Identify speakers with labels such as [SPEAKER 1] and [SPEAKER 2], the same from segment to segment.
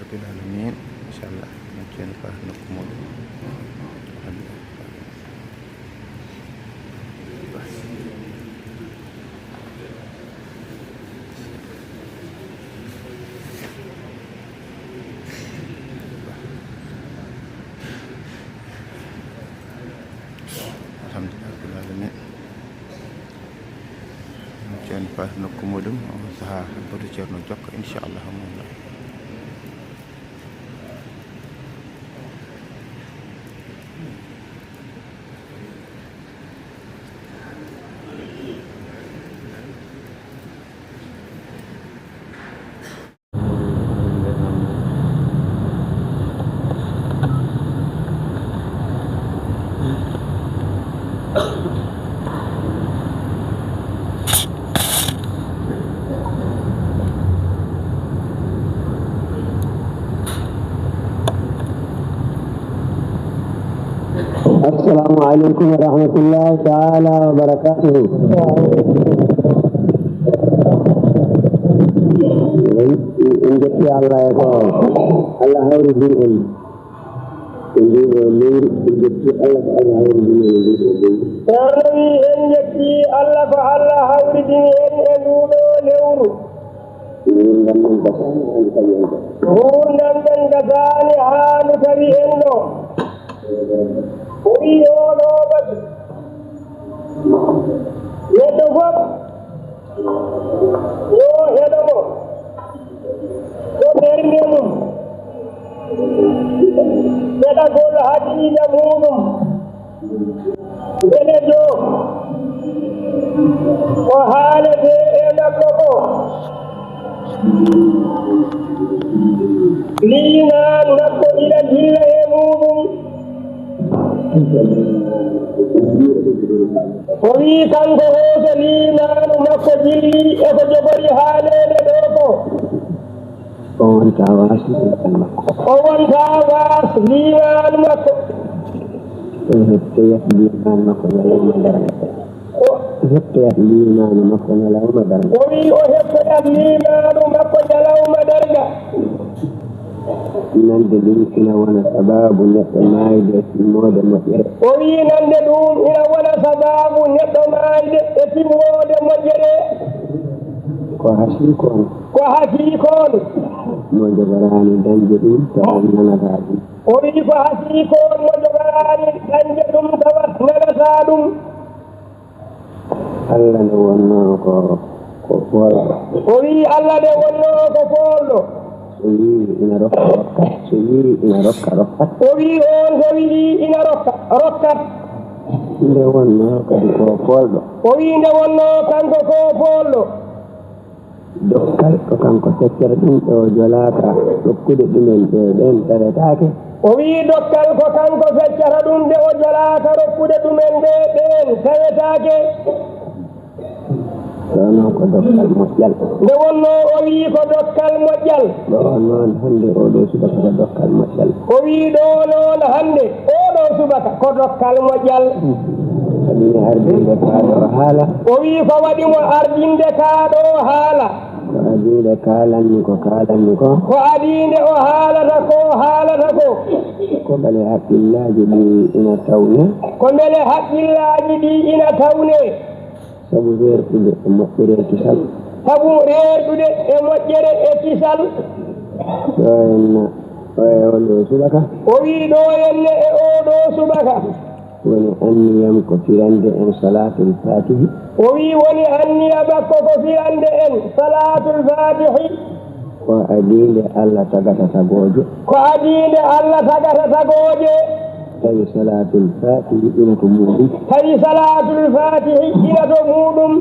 [SPEAKER 1] rabbil alamin inchallah min ceerno Fa nokku muɗum alhamdulillah rabbil alamin min ceerno Fa nokku muɗum on saha boto ceerno jokka inchallah mola
[SPEAKER 2] السلام عليكم ورحمة الله تعالى وبركاته. إن جت الله يقول الله هوري دين إن جت الله هوري دين
[SPEAKER 3] Sarwi en jetti Allah ko Allah hawridi en e nduɗo lewru gurdam ɗen gasani haanu tawi en ɗo o wi oɗo batu neɗɗo fof yo heɗomo ko ɓernde mum heɗagol haqiqa muɗum ene ɗo ko haalete e makko ko liinan makko ina dilla e muɗum o wi kanko hoto liinanu makko dilli e ko jogori haalede ɗo ko
[SPEAKER 2] o wonta
[SPEAKER 3] waas liinanu makko
[SPEAKER 2] hettoyat liman makko ñalawma darata hettoyat limanu makko ñalawma darga
[SPEAKER 3] o wi o hettoyat limanu makko ñalawma darga
[SPEAKER 2] nande ɗum ina wona sababu neɗɗo maayde e timmode moƴƴere
[SPEAKER 3] o wi nande ɗum ina wona sababu neɗɗo maayde e timmode moƴƴere
[SPEAKER 2] ko hasiikon mo jogorani dañde ɗum tawa nanata ɗum
[SPEAKER 3] o wi ko hasiikon mo jogorani dañde ɗum tawa nanata ɗum
[SPEAKER 2] Allah ne wonno ko foolɗo
[SPEAKER 3] o wi Allah ne wonno ko foolɗo
[SPEAKER 2] so wi ina rokka rokkat so wi ina rokka rokkat
[SPEAKER 3] o wi on so wi ina rokkat
[SPEAKER 2] nde wonno kadi ko foolɗo
[SPEAKER 3] o wi nde wonno kanko ko foolɗo
[SPEAKER 2] dokkal ko kanko feccere ɗum ɗo jolaka ɗokkude ɗumen ɗe ɓen ɗeretaake
[SPEAKER 3] o wi dokkal ko kanko feccata ɗum nde o jolaka rokkude ɗumen ɗe ɓen tawetaake
[SPEAKER 2] ɗo noon ko dokkal moƴƴal
[SPEAKER 3] nde wonno o wi ko dokkal moƴƴal
[SPEAKER 2] ɗo noon hannde oɗo subaka ko dokkal moƴƴal
[SPEAKER 3] o wi ɗo noon hannde oɗo subaka ko dokkal moƴƴal
[SPEAKER 2] waɗimi ardinde kaaɗo haala
[SPEAKER 3] o wi ko waɗimo ardinde kaaɗo haala
[SPEAKER 2] ko adinde kaalanmi ko
[SPEAKER 3] ko adinde o haalata ko
[SPEAKER 2] ko bale haqqillaji ɗi ina tawne
[SPEAKER 3] ko mbele haqqillaji ɗi ina tawne
[SPEAKER 2] sabu reerɗude e moƴƴere e kisal
[SPEAKER 3] e kisal
[SPEAKER 2] ɗo henna o e oɗo subaka
[SPEAKER 3] o wi ɗo henne e oɗo subaka
[SPEAKER 2] woni anniyam ko firande en salatul fatihi
[SPEAKER 3] o wi woni anniya makko ko firande en salatul fatihi
[SPEAKER 2] ko adinde Allah tagata tagooje tawi salatul fatihi ina to muɗum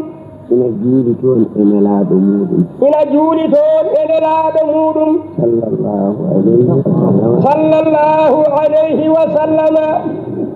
[SPEAKER 2] ina juuli toon e nelaaɗo muɗum sallallahu alayhi wa sallama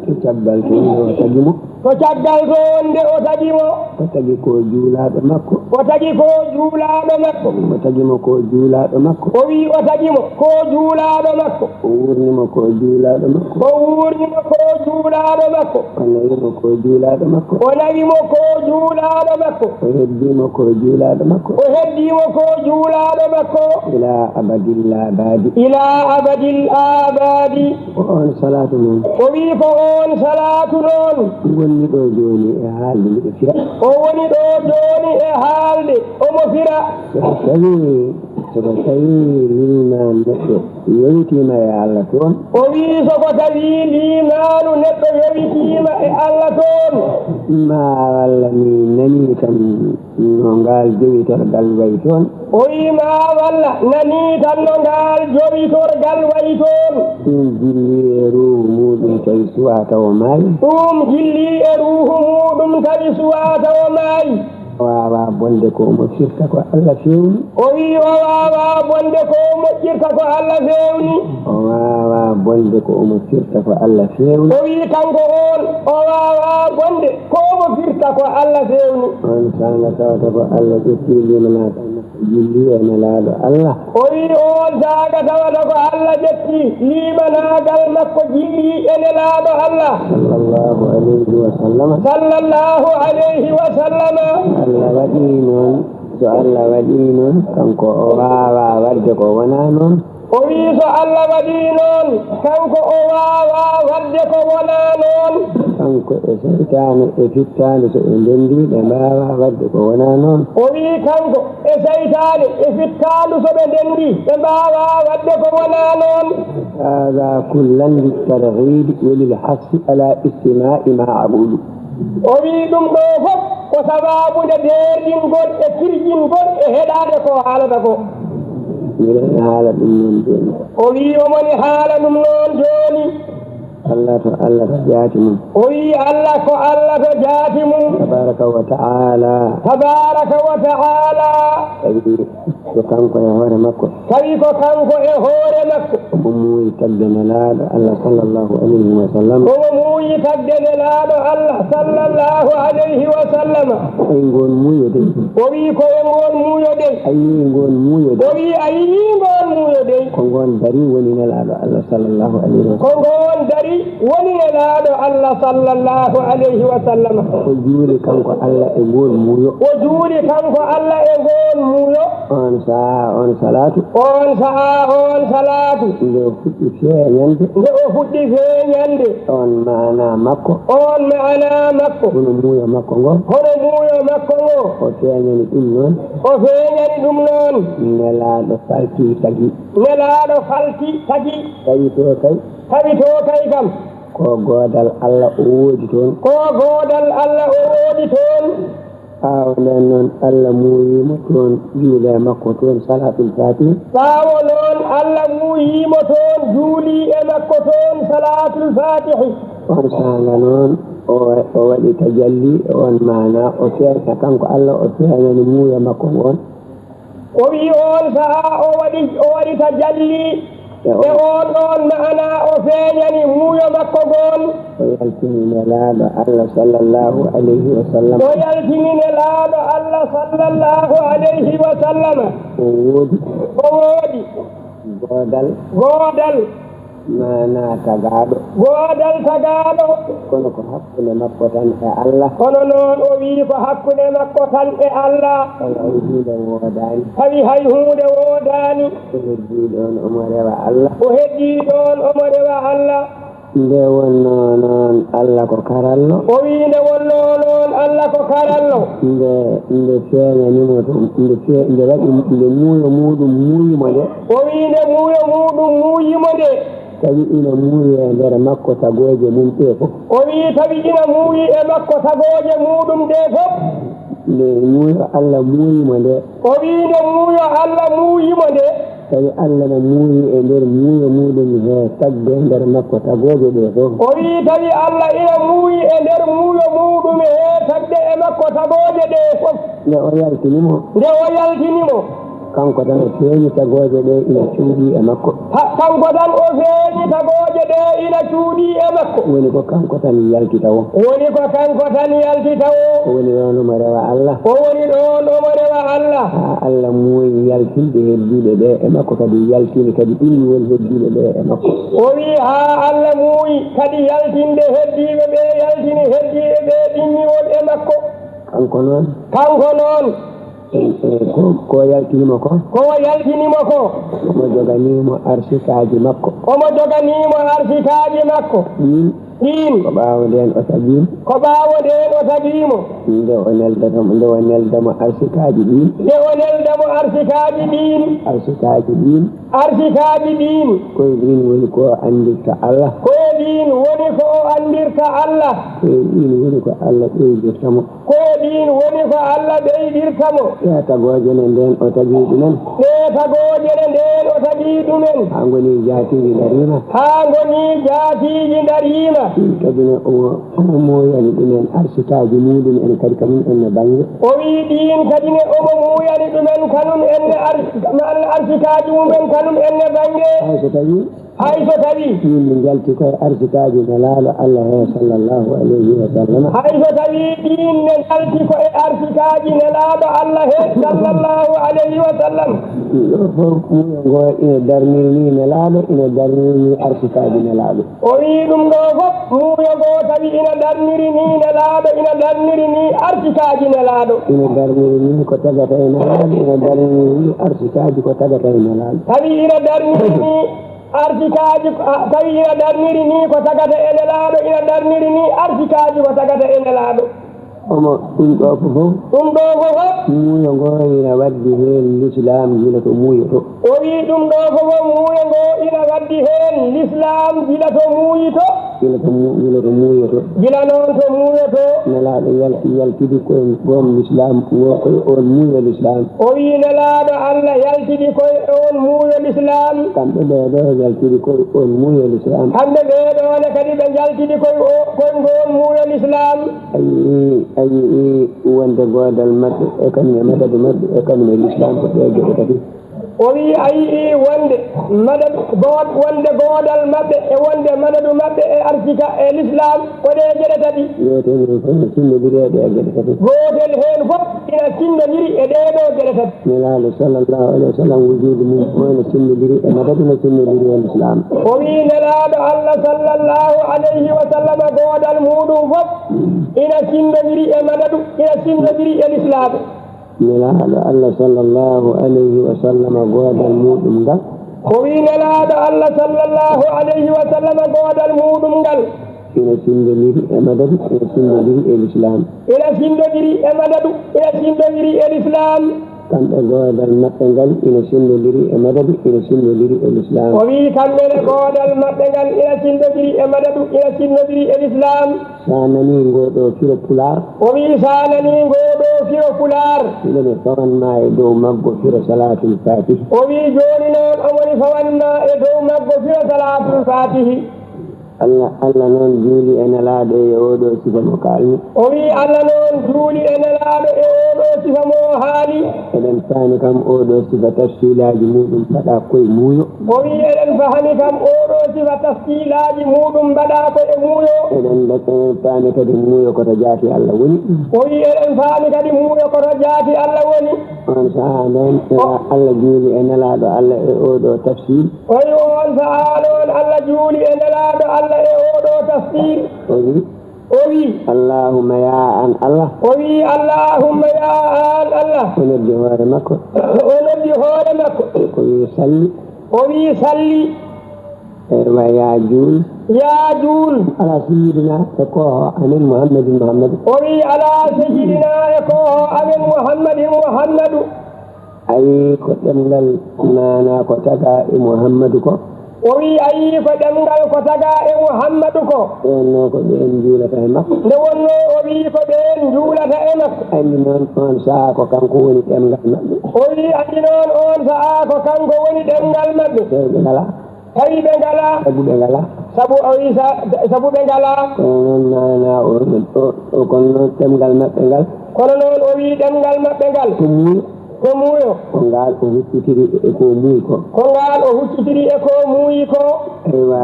[SPEAKER 2] to cabbal to ina o tagimo
[SPEAKER 3] to caggal toon nde o tagimo
[SPEAKER 2] o tagi ko juulaaɗo makko
[SPEAKER 3] o tagi ko juulaaɗo makko
[SPEAKER 2] o tagimo ko juulaaɗo makko
[SPEAKER 3] o wi o tagimo ko juulaaɗo makko
[SPEAKER 2] o wurnimo ko juulaaɗo makko
[SPEAKER 3] o wurnimo ko juulaaɗo makko
[SPEAKER 2] o nawimo ko juulaaɗo makko
[SPEAKER 3] o nawimo ko juulaaɗo makko
[SPEAKER 2] o heddimo ko juulaaɗo makko
[SPEAKER 3] o heddimo ko juulaaɗo makko
[SPEAKER 2] ila abadil abadi
[SPEAKER 3] ila abadil abadi
[SPEAKER 2] o on salatu noon
[SPEAKER 3] o wi ko on salatu noon
[SPEAKER 2] wonni ɗo jooni e haalde miɗo fira
[SPEAKER 3] o woni ɗo jooni e haalde omo fira
[SPEAKER 2] soko tawi liman neɗɗo yowitiima e Allah toon
[SPEAKER 3] o wi soko tawi limanu neɗɗo yowitiima e Allah toon
[SPEAKER 2] ma walla mi nani tan no ngal jowitorgal wayi toon
[SPEAKER 3] o wima walla nani tan no ngal jowitorgal wayi toon
[SPEAKER 2] ɗum jilli e ruhu muɗum tawi suwata o maayi
[SPEAKER 3] ɗum jilli e ruhu muɗum tawi suwata o maayi
[SPEAKER 2] wawa bonde ko moƴƴirta ko Allah fewni
[SPEAKER 3] o wi o wawa bonde ko moƴƴirta ko Allah fewni
[SPEAKER 2] o wawa bonde ko moƴƴirta ko Allah fewni
[SPEAKER 3] o wi kanko on o wawa bonde ko mo firta ko Allah fewni
[SPEAKER 2] on sanga tawata ko Allah ƴetti limanata jilli e nelaɗo Allah
[SPEAKER 3] o wi on saaga tawata ko Allah ƴetti limanagal makko jilli e nelaɗo Allah
[SPEAKER 2] sallallahu alayhi wa sallama
[SPEAKER 3] sallallahu alayhi wa sallama
[SPEAKER 2] Allah waɗi noon so Allah waɗi noon kanko o wawa wadde ko wona noon
[SPEAKER 3] o wi so Allah waɗi noon kanko o wawa wadde ko wona noon
[SPEAKER 2] kanko e seytane e fittande so ɓe ndendi ɓe mbawa wadde ko wona noon
[SPEAKER 3] o wi kanko e seytane e fittandu so ɓe ndendi ɓe mbawa wadde ko wona noon
[SPEAKER 2] hada kullan litarhibi walilhassi ala istima'i ma aqulu
[SPEAKER 3] o wi ɗum ɗo fof ko sababude derɗingol e kirƴingol e heɗade ko haalata ko
[SPEAKER 2] miɗen haala ɗum noon joni
[SPEAKER 3] o wi omoni haala ɗum noon joni
[SPEAKER 2] Allah to jaati mum
[SPEAKER 3] o wi Allah ko Allah to jaati mum
[SPEAKER 2] tabaraka wa ta'ala
[SPEAKER 3] tabaraka wa ta'ala
[SPEAKER 2] tawi ko kanko e hoore makko
[SPEAKER 3] tawi ko kanko e hoore makko
[SPEAKER 2] omo muuyi tagde nelaaɗo Allah sallallahu alayhi wa sallam
[SPEAKER 3] omo muuyi tagde nelaaɗo Allah sallallahu alayhi wa sallam
[SPEAKER 2] ay ngon muuyo de
[SPEAKER 3] o wi ko e ngon muuyo de
[SPEAKER 2] ayi ngon muuyo de
[SPEAKER 3] o wi a yii ngon muuyo de
[SPEAKER 2] ko ngon dari woni nelaaɗo Allah sallallahu alayhi wa sallam
[SPEAKER 3] ko ngon dari woni nelaaɗo Allah sallallahu alayhi wa sallam
[SPEAKER 2] o juuri kanko Allah e ngol muuyo
[SPEAKER 3] o juuri kanko Allah e ngol muuyo
[SPEAKER 2] on saha on salatu
[SPEAKER 3] on saha on salatu
[SPEAKER 2] nde o fuɗɗi feeñande
[SPEAKER 3] nde o fuɗɗi feeñande
[SPEAKER 2] on maana makko
[SPEAKER 3] on maana makko
[SPEAKER 2] hono muuyo makko ngo
[SPEAKER 3] hono muuyo makko ngo
[SPEAKER 2] o feeñani ɗum noon
[SPEAKER 3] o feeñani ɗum noon
[SPEAKER 2] nelaaɗo falti tagi
[SPEAKER 3] nelaaɗo falti tagi
[SPEAKER 2] tawi to kay
[SPEAKER 3] tawi to kay kam
[SPEAKER 2] ko goodal Allah o woodi toon
[SPEAKER 3] ko goodal Allah o woodi toon
[SPEAKER 2] ɓaawo nden noon Allah muuyimo toon juule makko toon salatul fatih
[SPEAKER 3] ɓaawo noon Allah muuyimo toon juuli e makko toon salatul fatihi
[SPEAKER 2] on sanga noon o waɗi tajalli on maana o feeña kanko Allah o feeñani muuyo makko ngon
[SPEAKER 3] o wi on saha o waɗi tajalli e on ɗon maana o feeñani muuyo makko gon
[SPEAKER 2] o yaltini nelaaɗo Allah sallallahu alayhi wa sallam
[SPEAKER 3] o yaltini nelaaɗo Allah sallallahu alayhi wa sallam
[SPEAKER 2] o woodi
[SPEAKER 3] goodal
[SPEAKER 2] mana tagaaɗo kono ko hakkunde makko tan e Allah
[SPEAKER 3] kono noon o wi ko hakkunde makko tan e Allah tawi hay hunde woodani
[SPEAKER 2] o heddii ɗon omo rewa
[SPEAKER 3] Allah
[SPEAKER 2] nde wonno noon Allah ko karallo
[SPEAKER 3] o wi nde wonno noon Allah ko karallo
[SPEAKER 2] nde feeñanimo to nde waɗi nde muuyo muɗum muuyimo nde
[SPEAKER 3] o wi nde muuyo muɗum muuyimo nde
[SPEAKER 2] tawi ina muuyi e nder makko tagooje mum ɗe fof
[SPEAKER 3] o wi tawi ina muuyi e makko tagooje muɗum ɗe fof
[SPEAKER 2] nde muuyo Allah muuyimo nde
[SPEAKER 3] o wi nde muuyo Allah muuyimo nde
[SPEAKER 2] tawi Allah no muuyi e nder muuyo muɗum he tagde nder makko tagooje ɗe fof
[SPEAKER 3] o wi tawi Allah ina muuyi e nder muuyo muɗum he tagde e makko tagooje ɗe fof
[SPEAKER 2] nde o yaltinimo kanko tan o feeñi tagooje ɗe ina cuuɗi e makko
[SPEAKER 3] kanko tan o feeñi tagooje ɗe ina cuuɗi e makko
[SPEAKER 2] woni ko kanko tan yaltita o
[SPEAKER 3] woni ko kanko tan yaltita o
[SPEAKER 2] woni ɗon omo rewa Allah
[SPEAKER 3] o woni ɗon omo rewa Allah
[SPEAKER 2] ha Allah muuyi yaltinde heddiɓe ɓe e makko kadi yaltini kadi ɓilli woni heddiɓe ɓe e makko
[SPEAKER 3] o wi ha Allah muuyi kadi yaltinde heddiɓe ɓe yaltini heddiɓe ɓe ɗinniwon e makko
[SPEAKER 2] kanko noon ko yaltinimo ko
[SPEAKER 3] yaltinimo ko
[SPEAKER 2] omo joganimo arsikaji makko ɗin ko ɓaawo nden o tagimo nde o neldamo arsikaji ɗin arsikaji ɗin koye ɗin woni ko andirta Allah koye ɗin woni ko Allah ɓeydirtamo ya tagooje ne nden o tagi ɗumen ha goni jaatiji darima kadi ne omo moyani ɗumen arsikaji muɗum en kadi kanum enne banggue o wi ɗin kadi ne omo moyani ɗumen kanum enne arsikaji mumen kanum enne banggue hay so tawi yimɓe jalti koye arsikaji nelaɗo Allah he sallllahu alayhi wa sallam hay so tawi ɗin ne jalti koye arsikaji nelaɗo Allah he sallllahu alayhi wa sallam ɗo fof muyo ngo ina darniri ni nelaɗo ina darniri ni arsikaji nelaɗo o wi ɗum ɗo fof muyo ngo tawi ina darniri ni nelaɗo ina darniri ni arsikaji nelaɗo ina darniri ni ko tagata e nelaɗo ina darniri ni arsikaji ko tagata e nelaɗo tawi ina darniri ni arsikaji tawi ina darniri ni ko tagata e nelaɗo ina darniri ni arsikaji ko tagata e nelaɗo omo ɗum ɗo fof muuyo ngo ina waddi heen l'islam gila to muuyoto o wi ɗum ɗo fof muuyo ngo ina waddi heen l'islam gila to muuyoto gila noon to muuyoto nelaɗo yaltidi koye on l'islam koye on muuyo l'islam o wi nelaɗo Allah yaltidi koye on muuyo l'islam kamɓe ɓeɗo yaltidi koye on muuyo l'islam kamɓe ɓeɗone kadi ɓe yaltidi koye ngon muuyo l'islam ayi wonde godal maɓɓe e kañum e madadu maɓɓe e kañum e l'islam ko ɗe geɗe kadi o wi ayi wonde godal maɓɓe e wonde madadu maɓɓe e arsika e l'islam ko ɗe geɗe tati gotel hen fof ina sinnodiri e ɗeɗo geɗe tati nelaɗo sallllahu alayhi wa sallam wujudu mum o ne sinnodiri e madadu ne sinnodiri e l'islam o wi nelaɗo Allah sallllahu alayhi wa sallam godal muɗum fof ina sinnodiri e madadu ina sinnodiri e l'islam nelaɗo Allah sallllahu alayhi wa sallam godal muɗum ngal o wi nelaɗo Allah sallllahu alayhi wa sallam godal muɗum ngal ina sindodiri e madadu ina sindodiri e l'islam kamɓe godal maɓɓe ngal ina sindodiri e madadu ina sindodiri e l'islam o wi kamɓene godal maɓɓe ngal ina sindodiri e madadu ina sindodiri e l'islam sa nani ngoɗo firo pular o wi sa nani ngoɗo firo pular ilene fawanma e dow maggo firo salatul fatihi o wi joni noon omoni fawanma e dow maggo firo salatul fatihi Allah noon juuli e nelaɗo e oɗo sifa mo kalmi o wi Allah noon juuli e nelaɗo e oɗo sifa mo haali eɗen faami kam oɗo sifa tafsilaji muɗum mbaɗa koye muuyo o wi eɗen fahami kam oɗo sifa tafsilaji muɗum mbaɗa koye muuyo eɗen faami kadi muuyo koto jaati Allah woni o wi eɗen faami kadi muuyo koto jaati Allah woni on saha noon Allah juuli e nelaɗo Allah e oɗo tafsil o wi on saha noon Allah juuli e nelaɗo Allah e oɗo tafsir o wi allahumma ya an Allah o wi allahumma ya an Allah o noddi hoore makko o wi salli wa ya juul ala sayyidina e ko amen muhammadin o wi ala sayyidina e ko amen muhammadu ayi ko ɗemgal nana ko taga e muhammadu ko o wi ayi ko ɗemgal ko taga e muhammadu ko wonno ko ɓen juulata e makko nde wonno o wi ko ɓen juulata e makko andi noon on saha ko kanko woni ɗemgal maɓɓe o wi andi noon on saha ko kanko woni ɗemgal maɓɓe tawi ɓe ngala sabu o wi sabu ɓe ngala kono noon nana kono noon ɗemgal maɓɓe ngal kono noon o wi ɗemgal maɓɓe ngal
[SPEAKER 3] ko muuyo
[SPEAKER 2] ko ngal o huccitiri e ko muuyi ko
[SPEAKER 3] ko ngal o huccitiri e ko muuyi ko
[SPEAKER 2] ewa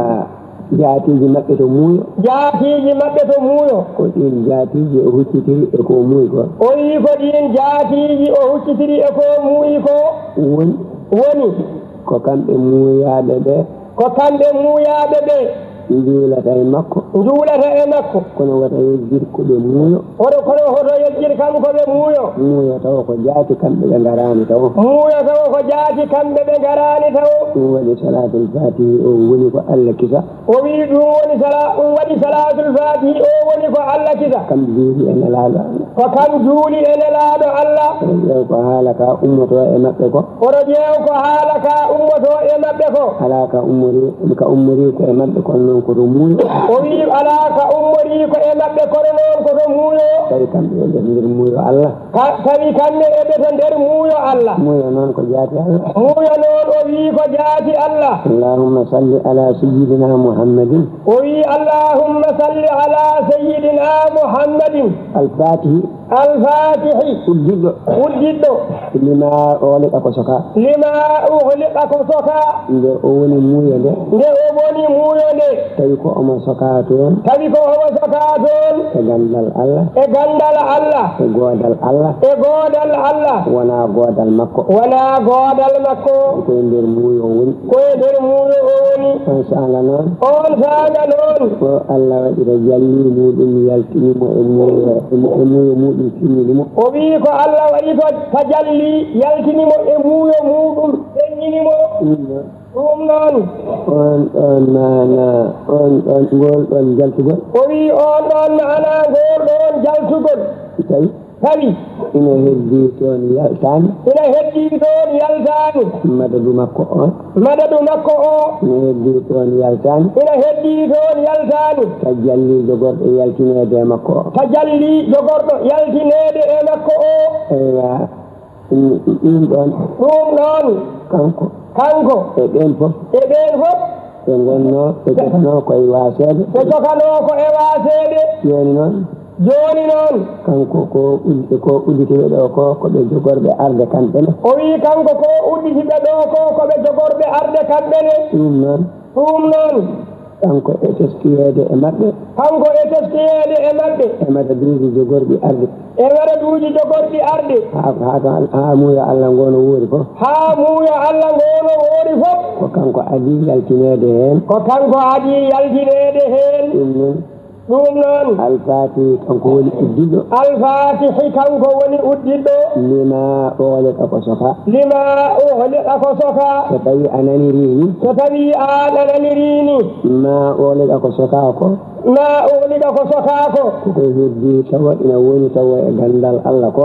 [SPEAKER 2] jaatiji maɓɓe to muuyo
[SPEAKER 3] jaatiji maɓɓe to muuyo
[SPEAKER 2] ko ɗin jaatiji o huccitiri e ko muuyi ko
[SPEAKER 3] o wi ko ɗin jaatiji o huccitiri e ko muuyi ko woni
[SPEAKER 2] ko kamɓe muuyaɓe ɓe
[SPEAKER 3] ko kamɓe muuyaɓe ɓe
[SPEAKER 2] juulata e makko kono wata yejjir ko ɓe muuyo
[SPEAKER 3] kono hoto yejjir kanko ɓe muuyo
[SPEAKER 2] taw ko jaati kamɓe ɓe garani taw
[SPEAKER 3] muuyo taw ko jaati kamɓe ɓe garani taw
[SPEAKER 2] ɗum waɗi salatul fatihi o woni ko Allah kisa
[SPEAKER 3] o wi ɗum waɗi salatul fatihi o woni ko Allah kisa
[SPEAKER 2] kam juuli e nelaaɗo
[SPEAKER 3] ko kam juuli e nelaaɗo Allah
[SPEAKER 2] ƴeew ko haala ka ummoto e maɓɓe ko
[SPEAKER 3] oto ƴeew ko haala ka ummoto e maɓɓe ko
[SPEAKER 2] ala ka ummori ko e maɓɓe kono noon koto muuyo
[SPEAKER 3] o wi ala ka ummori ko e maɓɓe kono noon koto muuyo
[SPEAKER 2] tawi kamɓe eɓe nder muuyo Allah
[SPEAKER 3] tawi kamɓe eɓe to nder muuyo Allah
[SPEAKER 2] muuyo noon ko jaati Allah
[SPEAKER 3] muuyo noon o wi ko jaati Allah
[SPEAKER 2] allahumma salli ala sayyidina muhammadin
[SPEAKER 3] o wi allahumma salli ala sayyidina muhammadin
[SPEAKER 2] alfatihi
[SPEAKER 3] uddiɗɗo
[SPEAKER 2] lima ughliqa ko soka nde o woni muuyo nde tawi ko omo soka toon e gandal Allah e goodal Allah wona goodal makko koye nder muuyo o woni on sanga noon o Allah waɗira jalli muɗum yaltinimo e muuyo muɗum timminimo
[SPEAKER 3] o wi ko Allah waɗi to tajalli yaltinimo e muuyo muɗum teññinimo ɗum noon
[SPEAKER 2] ngol ɗon jaltugol
[SPEAKER 3] o wi on ɗon maana ngol ɗon jaltugol tawi
[SPEAKER 2] ina heddi toon yaltani madadu makko o
[SPEAKER 3] ina
[SPEAKER 2] heddi toon yaltani tajalli jogorɗo yaltinede makko o ewa ɗum ɗon kanko e ɓen fof ɓe gonno ɓe jokano ko e waseede joni noon kanko ko udditiɓe ɗo ko ɓe jogorɓe arde kamɓene
[SPEAKER 3] o wi kanko ko udditiɓe ɗo ko ɓe jogorɓe arde kamɓene
[SPEAKER 2] ɗum noon kanko e teskiyede e maɓɓe e madaduji jogorɗi arde ha muuyo Allah ngono woori fof ko kanko adi yaltinede heen ɗum noon alfatihi kanko woni uddiɗɗo lima ughliqa ko soka so tawi a naniri ni ma ughliqa ko soka ko koko heddi tawa ina woni tawa e gandal Allah ko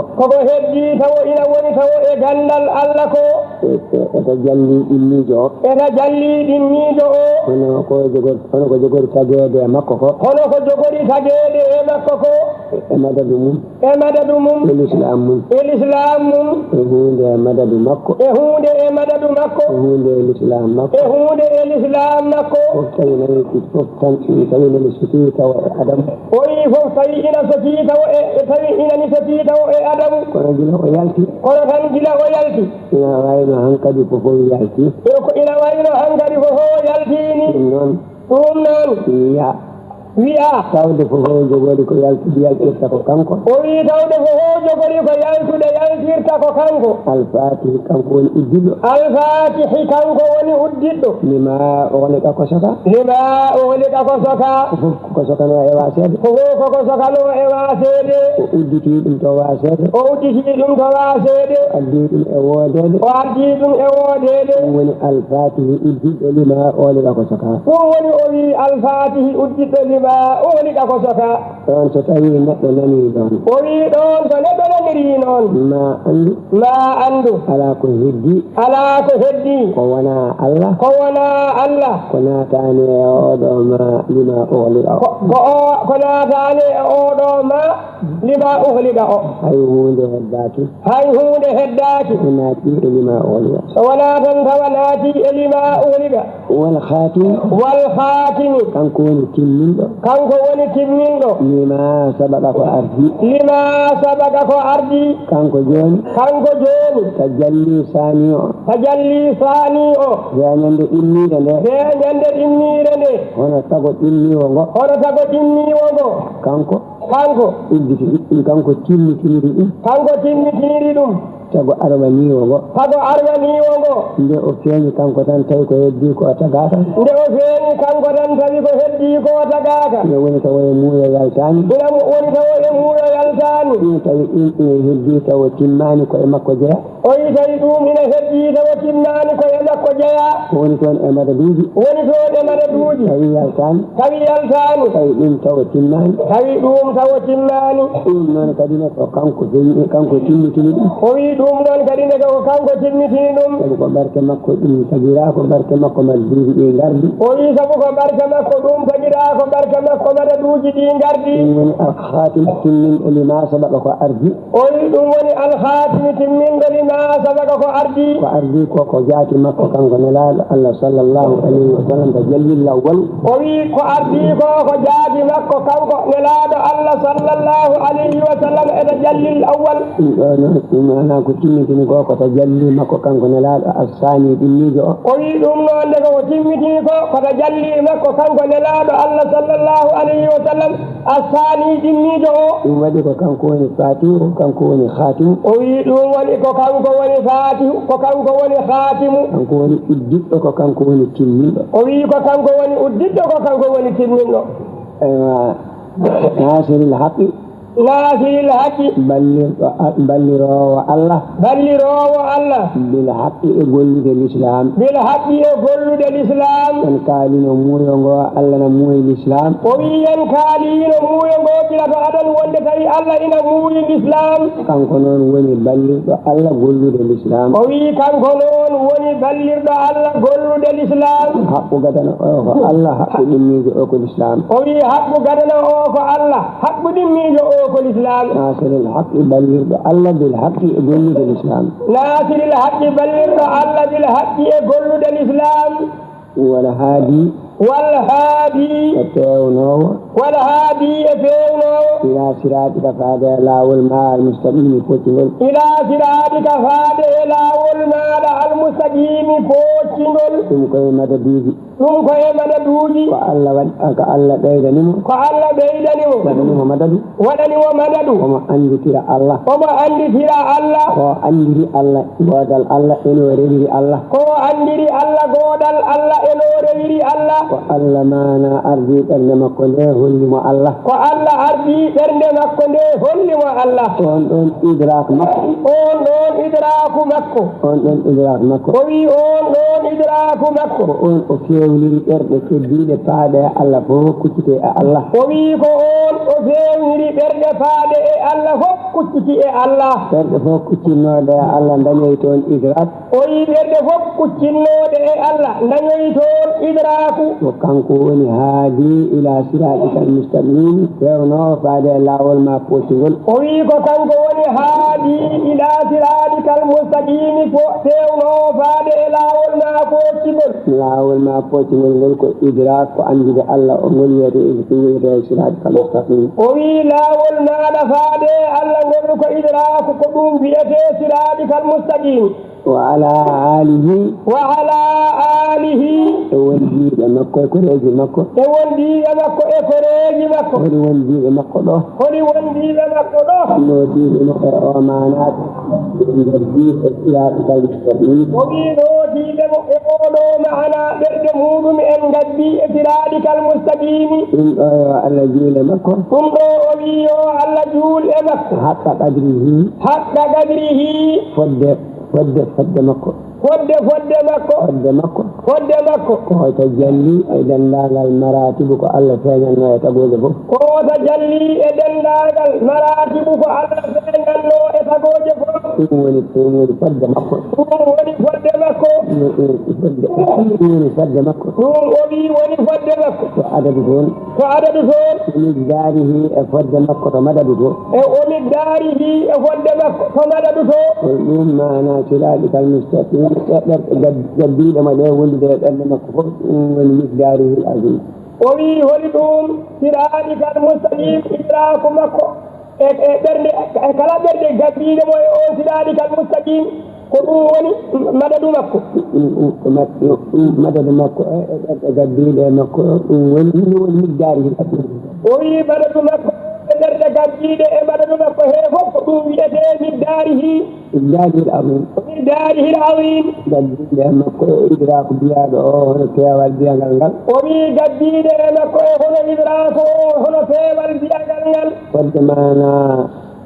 [SPEAKER 2] eto jalli ɗimmijo o hono ko jogori tagede makko ko e madadu mum e l'islam mum e hunde madadu makko e hunde l'islam makko fof tawi nani sotii tawa e adamu
[SPEAKER 3] o wi fof tawi ina sotii tawa e adamu
[SPEAKER 2] kono gila o yalti ina wayno hankadi ko fof yalti ɗum noon wi'a tawde ko jogori ko yaltirta ko kanko
[SPEAKER 3] o wi tawde ko jogori ko yaltirta ko kanko
[SPEAKER 2] alfatihi kanko woni uddiɗɗo lima ughliqa ko soka ko sokano e waseede o udditi ɗum to waseede addi ɗum e woodede ɗum woni alfatihi uddiɗɗo lima ughliqa ko soka
[SPEAKER 3] o wi alfatihi uddiɗɗo lima ughliqa ko soka
[SPEAKER 2] ɗon so tawi neɗɗo nani ɗon
[SPEAKER 3] o wi ɗon so neɗɗo naniri noon ma andu
[SPEAKER 2] ala ko heddi ko wona Allah ko natani e oɗo ma lima ughliqa
[SPEAKER 3] ko naataani e oɗo ma lima uhliga o
[SPEAKER 2] hay hunde heddaaki
[SPEAKER 3] hay hunde heddaaki
[SPEAKER 2] naati e lima uhliga
[SPEAKER 3] so wonaa tan tawa naati e lima uhliga
[SPEAKER 2] wal
[SPEAKER 3] khatimi
[SPEAKER 2] kanko woni timminɗo lima sabaqa ko ardi
[SPEAKER 3] kanko jooni
[SPEAKER 2] tajalli sani o ñande ɗimmiide nde hono tago ɗimmiwo ngo kanko udditi kanko timmitiniɗi ɗum tago arwaniwo ngo nde o feeñi kanko tan tawi ko heddi ko tagaaka ine woni tawa e muuyo yaltaani ɗum tawi ine heddi tawa timmani koye makko jeya woni toon e madaduuji tawi yaltaani tawi ɗum tawa timmani ɗum noon kadi ne ko kanko timmitini ɗum
[SPEAKER 3] ɗum noon kadi ne ko kanko timmitini ɗum
[SPEAKER 2] sabu ko barke makko ɗum tagira ko barke makko madaduuji ɗi gardi
[SPEAKER 3] sabu ko barke makko ɗum tagira ko barke makko madaduuji ɗi gardi
[SPEAKER 2] ɗum woni alhatim timminɗo lima sabaqa ko ardi
[SPEAKER 3] ɗum woni alhatimi timminɗo lima sabaqa ko ardi
[SPEAKER 2] ko jaati makko kanko nelaaɗo Allah sallallahu alayhi wa sallam tajallil awwal
[SPEAKER 3] ko ardi ko jaati makko kanko nelaaɗo Allah sallallahu alayhi wa sallam e tajallil awwal
[SPEAKER 2] ɗum ko timmitini ko tajalli makko kanko nelaaɗo assani ɗimmiijo o
[SPEAKER 3] ɗum noon de ko timmitini ko tajalli makko kanko nelaaɗo Allah sallallahu alayhi wa sallam assani ɗimmiijo o
[SPEAKER 2] ɗum waɗi ko kanko woni fatihu kanko woni khatimu
[SPEAKER 3] ɗum waɗi ko kanko woni fatihu ko kanko woni khatimu
[SPEAKER 2] kanko woni uddiɗɗo ko kanko woni timminɗo
[SPEAKER 3] ko kanko woni uddiɗɗo ko kanko woni timminɗo
[SPEAKER 2] nasiril haqqi balliroowo Allah bil haqqi e gollude l'islam en kaalino muuyo ngo Allah na muuyi l'islam
[SPEAKER 3] en kaalino muuyo ngo gila to aɗon wonde tawi Allah ina muuyi l'islam
[SPEAKER 2] kanko noon woni ballirɗo Allah gollude l'islam
[SPEAKER 3] kanko noon woni ballirɗo Allah gollude l'islam
[SPEAKER 2] haqqu gadana o ko Allah haqqu ɗimmiijo o ko l'islam
[SPEAKER 3] haqqu gadana o ko Allah haqqu ɗimmiijo o ko l'islam
[SPEAKER 2] ناصر الحق بلغ الله بالحق يقول الإسلام
[SPEAKER 3] ناصر الحق بلغ الله بالحق يقول الإسلام
[SPEAKER 2] والهادي أتيونو إلى صراطك فهدى الله والماء المستقيم فوتشنول ثم كوي مددوجي كألا بيدنمو ودنمو مددو وما أنجي ترى الله وأنجي الله غودال الله إنو ريري الله وعلمنا أرضي برنما كنده هلما الله on idrak makko on o fewniri ɓerɗe keddiɗe paade Allah fof kuccite e Allah
[SPEAKER 3] o fewniri ɓerɗe paade e Allah fof kucciti e Allah
[SPEAKER 2] ɓerɗe fof kuccinnoɗe e Allah dañoy toon idrak
[SPEAKER 3] ɓerɗe fof kuccinnoɗe e Allah dañoy toon idraku
[SPEAKER 2] ko kanko woni haadi ila siratikal mustaqim fewno faade e lawol ma poccugol
[SPEAKER 3] ko kanko woni haadi ila siratikal mustaqim fewno faade e lawol ma poccugol
[SPEAKER 2] ngol ko idrak ko andude Allah o ngol wiyete siratikal mustaqim
[SPEAKER 3] lawol maɗa faade Allah ngol ko idraku ko ɗum wiyete siratikal mustaqim
[SPEAKER 2] وعلى آله والجيب مكو كوريجي مكو
[SPEAKER 3] والجيب مكو كوريجي مكو
[SPEAKER 2] والجيب مكو دو نودي مكو أمانات والجيب السياسة المستقيم
[SPEAKER 3] وبينودي مكو معنا برجمود من غدي إرادك المستقيم
[SPEAKER 2] الذين مكو
[SPEAKER 3] ثم وبيو على جول مكو
[SPEAKER 2] حق قدره فد مكو
[SPEAKER 3] ko
[SPEAKER 2] tajalli e dendagal maratibu ko Allah feeñanno e tagooje fof
[SPEAKER 3] ko tajalli e dendagal maratibu ko Allah feeñanno e tagooje fof
[SPEAKER 2] woni fodde makko
[SPEAKER 3] woni fodde makko
[SPEAKER 2] woni fodde makko
[SPEAKER 3] woni fodde makko
[SPEAKER 2] ko adadu toon omi daarihi e fodde makko to madadu to
[SPEAKER 3] omi daarihi e fodde makko to madadu to
[SPEAKER 2] ɗum mana kilaaɗi kal mustaqim gaddiɗo ma ɗe wondude e ɓernde makko fof ɗum woni misdarihi l azim
[SPEAKER 3] o wi holi ɗum siraaɗi kal mustaqim idraku makko e ɓernde e kala ɓernde gaddiɗo mo e on siraaɗi kal mustaqim ko ɗum woni madadu makko
[SPEAKER 2] madadu makko e gaddiɗo e makko ɗum woni misdarihi l azim
[SPEAKER 3] o wi madadu makko e ɓernde gaddiɗo e madadu makko he fof ko ɗum wiyete misdarihi
[SPEAKER 2] l azim
[SPEAKER 3] misdarihi l azim
[SPEAKER 2] gaddiɗo e makko e idraku biyaɗo o hono peewal biyagal ngal
[SPEAKER 3] o wi gaddiɗo e makko e hono idraku o hono peewal biyagal ngal
[SPEAKER 2] fodde mana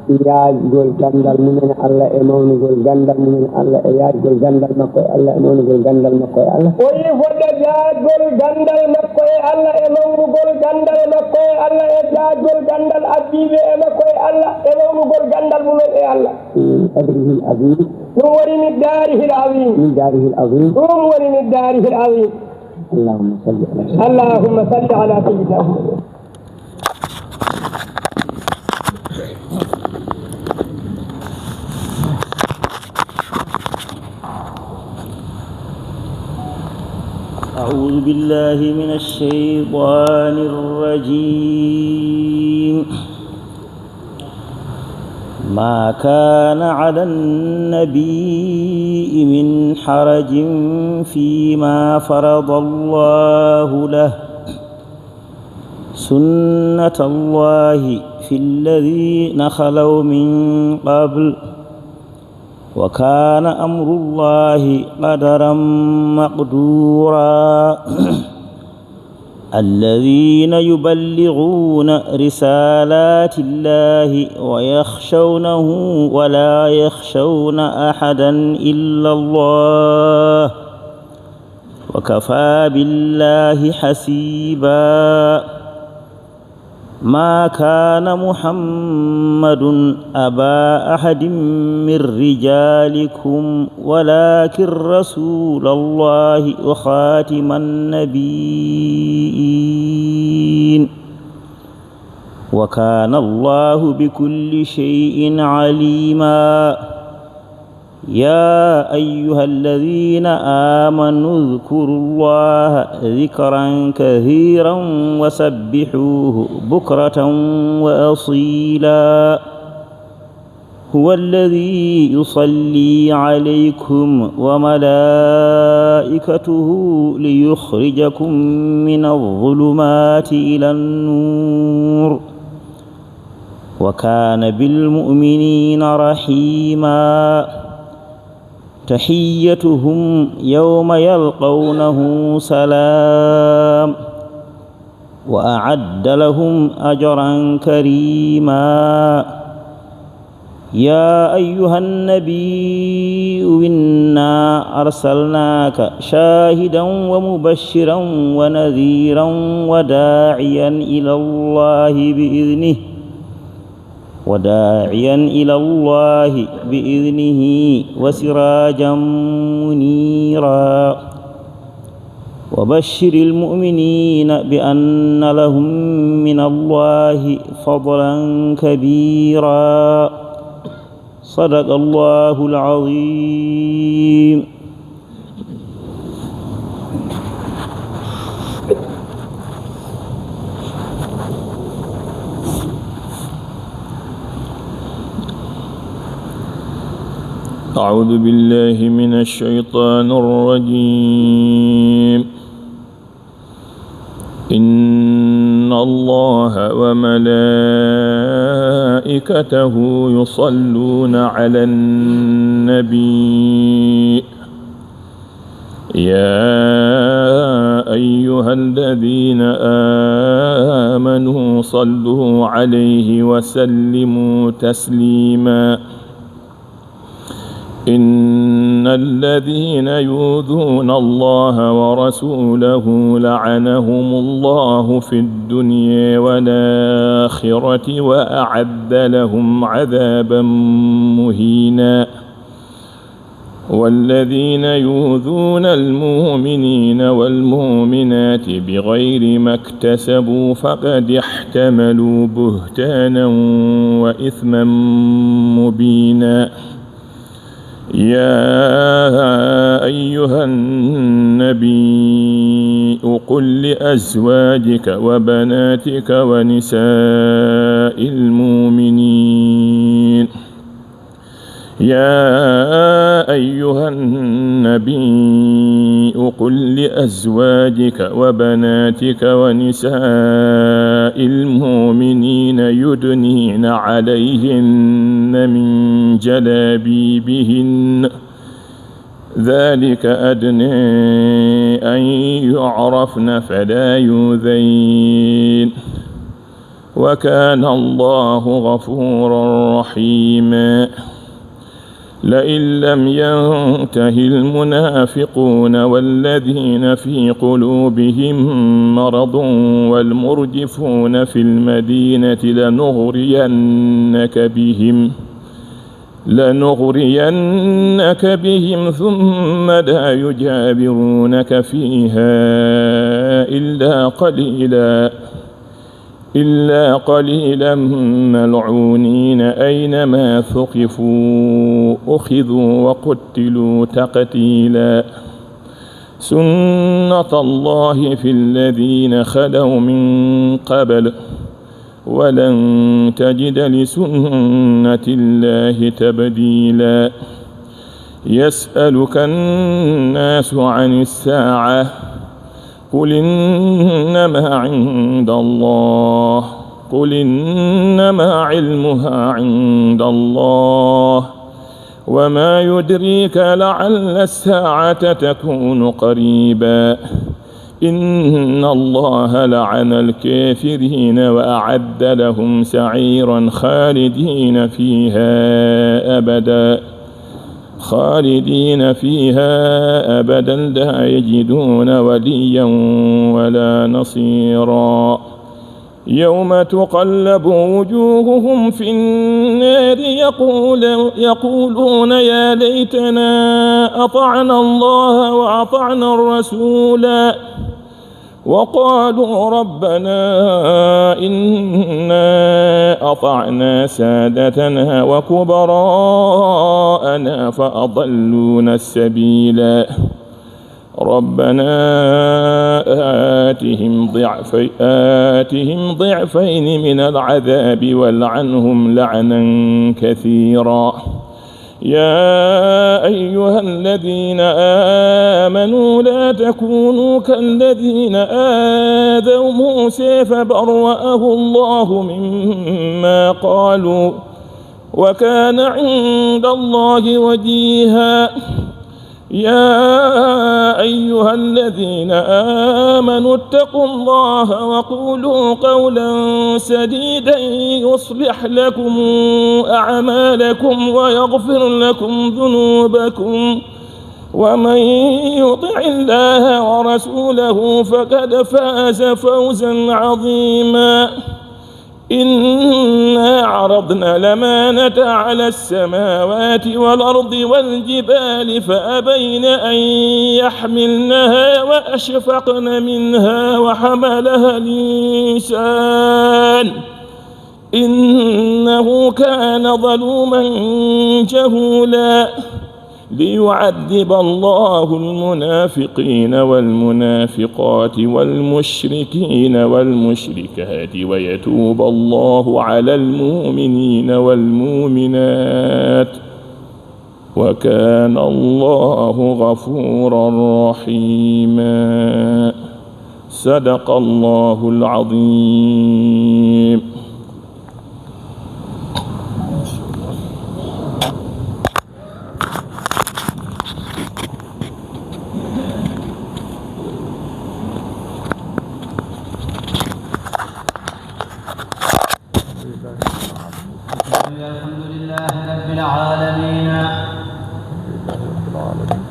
[SPEAKER 2] yaajgol gandal mumen Allah e mawnugol gandal mumen Allah e yaajgol gandal makko e Allah e mawnugol gandal makko e Allah
[SPEAKER 3] o wi fodde yaajgol gandal makko e Allah e mawnugol gandal makko e Allah e yaajgol gandal addiɓe e makko e Allah e mawnugol gandal mumen e Allah
[SPEAKER 2] adrihi l azim
[SPEAKER 3] ɗum woni middarihi l azim ɗum woni middarihi l azim allahumma salli ala sayyidina Muhammad.
[SPEAKER 4] أعوذ بالله من الشيطان الرجيم ما كان على النبي من حرج فيما فرض الله له سنة الله في الذين خلوا من قبل وكان أمر الله قدرا مقدورا الذين يبلغون رسالات الله ويخشونه ولا يخشون أحدا إلا الله وكفى بالله حسيبا ما كان محمد أبا أحد من رجالكم ولكن رسول الله وخاتم النبيين وكان الله بكل شيء عليما يا أيها الذين آمنوا اذكروا الله ذكرا كثيرا وسبحوه بكرة وأصيلا هو الذي يصلي عليكم وملائكته ليخرجكم من الظلمات إلى النور وكان بالمؤمنين رحيما تحيتهم يوم يلقونه سلام وأعد لهم أجرا كريما يا أيها النبي إنا أرسلناك شاهدا ومبشرا ونذيرا وداعيا إلى الله بإذنه وسراجا منيرا وبشر المؤمنين بأن لهم من الله فضلا كبيرا صدق الله العظيم.
[SPEAKER 5] أعوذ بالله من الشيطان الرجيم إن الله وملائكته يصلون على النبي يا أيها الذين آمنوا صلوا عليه وسلموا تسليما إن الذين يؤذون الله ورسوله لعنهم الله في الدنيا والآخرة وأعد لهم عذابا مهينا والذين يؤذون المؤمنين والمؤمنات بغير ما اكتسبوا فقد احتملوا بهتانا وإثما مبينا يا أيها النبي قل لأزواجك وبناتك ونساء المؤمنين يا أيها النبي قل لأزواجك وبناتك ونساء المؤمنين يدنين عليهن من جلابيبهن ذلك أدنى أن يعرفن فلا يؤذين وكان الله غفورا رحيما لئن لم ينته المنافقون والذين في قلوبهم مرض والمرجفون في المدينة لنغرينك بهم ثم لا يجاورونك فيها إلا قليلا ملعونين أينما ثقفوا أخذوا وقتلوا تقتيلا سنة الله في الذين خلوا من قبل ولن تجد لسنة الله تبديلا يسألك الناس عن الساعة قل إنما علمها عند الله وما يدريك لعل الساعة تكون قريبا إن الله لعن الكافرين وأعد لهم سعيرا خالدين فيها أبدا لا يجدون وليا ولا نصيرا يوم تقلب وجوههم في النار يقولون يا ليتنا أطعنا الله وأطعنا الرسولا وقالوا ربنا إنا أطعنا سادتنا وكبراءنا فأضلونا السبيلا ربنا آتهم ضعفين من العذاب والعنهم لعنا كثيرا يا أيها الذين آمنوا لا تكونوا كالذين آذوا موسى فبرأه الله مما قالوا وكان عند الله وجيها يا أيها الذين آمنوا اتقوا الله وقولوا قولا سديدا يصلح لكم أعمالكم ويغفر لكم ذنوبكم ومن يطع الله ورسوله فقد فاز فوزا عظيما إنا عرضنا الأمانة على السماوات والأرض والجبال فأبين أن يحملنها وأشفقن منها وحملها الإنسان إنه كان ظلوما جهولا ليعذب الله المنافقين والمنافقات والمشركين والمشركات ويتوب الله على المؤمنين والمؤمنات وكان الله غفورا رحيما صدق الله العظيم.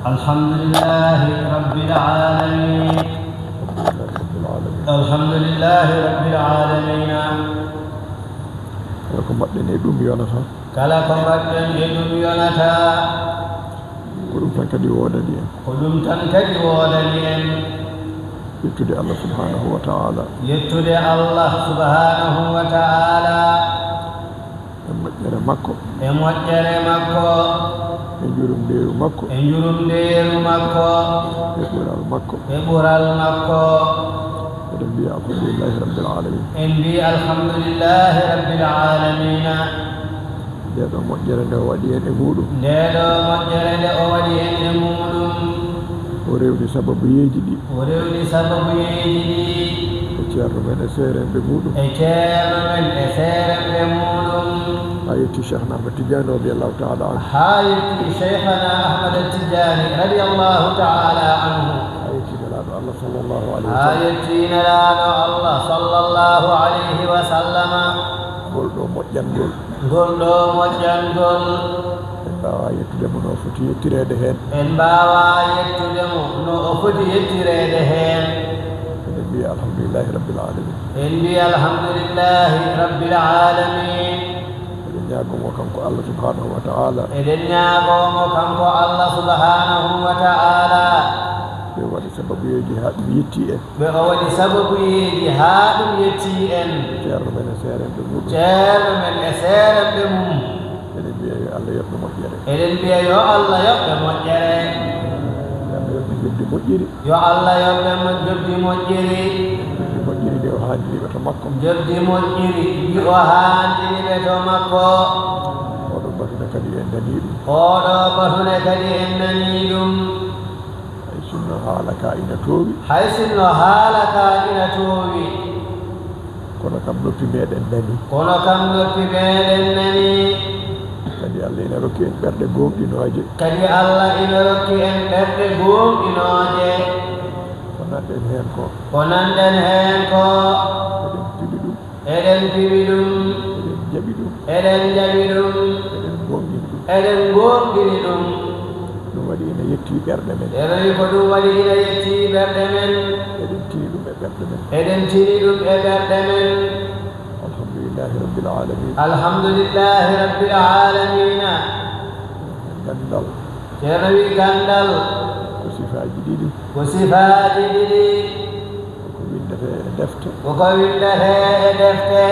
[SPEAKER 6] الحمد لله رب العالمين الحمد لله رب العالمين
[SPEAKER 7] kala ko mbaɗɗen e ɗum yonata
[SPEAKER 6] kala ko mbaɗɗen e ɗum yonata
[SPEAKER 7] ko ɗum tan kadi woodani en
[SPEAKER 6] ko ɗum tan kadi woodani en
[SPEAKER 7] yettude Allah subhanahu wa ta'ala
[SPEAKER 6] yettude Allah subhanahu wa ta'ala
[SPEAKER 7] e moƴƴere makko
[SPEAKER 6] e moƴƴere makko
[SPEAKER 7] e jurumndeeru makko
[SPEAKER 6] e jurumndeeru makko
[SPEAKER 7] e ɓural makko
[SPEAKER 6] e ɓural makko
[SPEAKER 7] eɗen mbiya alhamdulillahi rabbil alamin
[SPEAKER 6] en mbi alhamdulillahi rabbil alamina
[SPEAKER 7] ndeɗo moƴƴere nde o waɗi hen e muɗum
[SPEAKER 6] ndeɗo moƴƴere nde o waɗi hen e muɗum
[SPEAKER 7] o rewni sababuyeji ɗi
[SPEAKER 6] o rewni sababuyeji ɗi
[SPEAKER 7] e ceerno men e seeremɓe muɗum
[SPEAKER 6] e ceerno men e seeremɓe muɗum
[SPEAKER 7] ha yetti cheikhna ahmad tidiane radiallahu taala anhu
[SPEAKER 6] ha yetti cheikhana ahmad tidiane radiallahu taala anhu
[SPEAKER 7] ha yetti nelaɗo allah sallllahu alayhi
[SPEAKER 6] ha yetti nelaɗo allah sallllahu alayhi wa sallama
[SPEAKER 7] ngol ɗo moƴƴangol
[SPEAKER 6] ngol ɗo moƴƴangol
[SPEAKER 7] en mbawa yettudemo no foti yettirede hen
[SPEAKER 6] en mbawa yettudemo no o foti yettirede hen
[SPEAKER 7] eɗen mbiya alhamdulillahi rabbil alamin
[SPEAKER 6] en mbiya alhamdulillahi rabbil alamin
[SPEAKER 7] eɗen ñagomo kanko allah subhanahu wa ta'ala
[SPEAKER 6] eɗen ñagomo kanko allah subhanahu wa ta'ala
[SPEAKER 7] ɓe waɗi sababuyeji ha ɗum yetti en
[SPEAKER 6] ɓe o waɗi sababuyeji ha ɗum yetti en
[SPEAKER 7] ceerno men e seeremɓe muɗum
[SPEAKER 6] ceerno men e seeremɓe mum
[SPEAKER 7] eɗen mbiya yo allah yoɓɓe moƴƴere
[SPEAKER 6] eɗen mbiya yo allah yoɓɓe moƴƴere
[SPEAKER 7] yo allah yoɓɓe jobdi moƴƴiri
[SPEAKER 6] yo allah yoɓɓe jobdi moƴƴiri
[SPEAKER 7] jobdi moƴƴiri nde o haandiniɓe to makko
[SPEAKER 6] jobdi moƴƴiri ɗi o haandiniɓe to makko
[SPEAKER 7] oɗo batune kadi en nani ɗum
[SPEAKER 6] oɗo batune kadi en nani ɗum
[SPEAKER 7] hay sinno haala ka ina toowi
[SPEAKER 6] hay sinno haala ka ina toowi
[SPEAKER 7] kono kam noppi meɗen nani
[SPEAKER 6] kono kam noppi meɗen nani
[SPEAKER 7] kadi allah ina rokki en ɓerɗe gomɗinoje
[SPEAKER 6] kadi allah ina rokki en ɓerɗe gomɗinoje
[SPEAKER 7] ko nanɗen hen ko
[SPEAKER 6] ko nanɗen hen ko
[SPEAKER 7] eɗen piɗi ɗum
[SPEAKER 6] eɗen piɗi ɗum
[SPEAKER 7] eɗen jaɓi ɗum
[SPEAKER 6] eɗen jaɓi ɗum
[SPEAKER 7] eɗen gonɗini ɗum
[SPEAKER 6] eɗen gonɗini ɗum
[SPEAKER 7] ɗum waɗi ina yetti ɓerɗe men
[SPEAKER 6] eɗen ko ɗum waɗi ina yetti ɓerɗe men
[SPEAKER 7] eɗen tini ɗum e ɓerɗe men
[SPEAKER 6] eɗen tini ɗum e ɓerɗe men
[SPEAKER 7] alhamdulillahi rabbil alamin
[SPEAKER 6] alhamdulillahi rabbil alamina
[SPEAKER 7] gandal
[SPEAKER 6] ceerno wi gandal
[SPEAKER 7] ko sifaji ɗiɗi
[SPEAKER 6] ko sifaji ɗiɗi
[SPEAKER 7] koko windete e defte
[SPEAKER 6] koko windete e defte